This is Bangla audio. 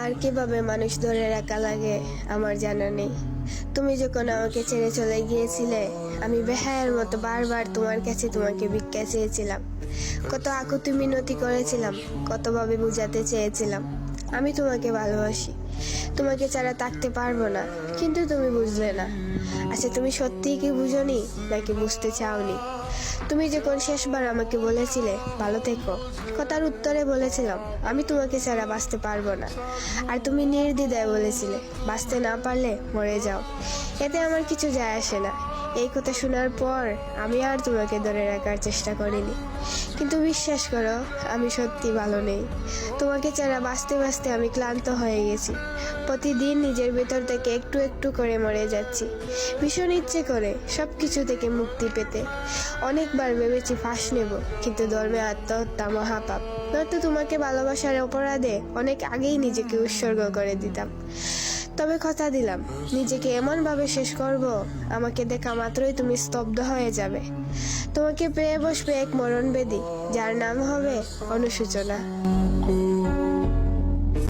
আর কিভাবে মানুষ ধরে রাখা লাগে আমার জানা নেই। তুমি যখন আমাকে ছেড়ে চলে গিয়েছিলে, আমি বেহায়ার মতো বারবার তোমার কাছে তোমাকে ভিক্ষা চেয়েছিলাম। কত আকুতি মিনতি করেছিলাম, কতভাবে বুঝাতে চেয়েছিলাম আমি তোমাকে ভালোবাসি, তোমাকে ছাড়া থাকতে পারবো না, কিন্তু তুমি বুঝলে না। আচ্ছা, তুমি সত্যিই কি বুঝোনি নাকি বুঝতে চাওনি? তুমি যখন শেষবার আমাকে বলেছিলে ভালো থেকো, কথার উত্তরে বলেছিলাম আমি তোমাকে ছাড়া বাঁচতে পারবো না, আর তুমি নির্দ্বিধায় বলেছিলে বাঁচতে না পারলে মরে যাও, এতে আমার কিছু যায় আসে না। এই কথা শোনার পর আমি আর তোমাকে ধরে রাখার চেষ্টা করিনি, কিন্তু বিশ্বাস করো আমি সত্যি ভালো নেই। তোমাকে ছাড়া বাঁচতে বাঁচতে আমি ক্লান্ত হয়ে গেছি। প্রতিদিন নিজের ভেতর থেকে একটু একটু করে মরে যাচ্ছি, ভীষণ ইচ্ছে করে সব কিছু থেকে মুক্তি পেতে। অনেকবার ভেবেছি ফাঁস নেব, কিন্তু ধর্মে আত্মহত্যা মহাপাপ, নয়তো তোমাকে ভালোবাসার অপরাধে অনেক আগেই নিজেকে উৎসর্গ করে দিতাম। তবে কথা দিলাম নিজেকে এমনভাবে শেষ করব, আমাকে দেখা মাত্রই তুমি স্তব্ধ হয়ে যাবে। তোমাকে পেয়ে বসবে এক মরণবেদী, যার নাম হবে অনুশোচনা।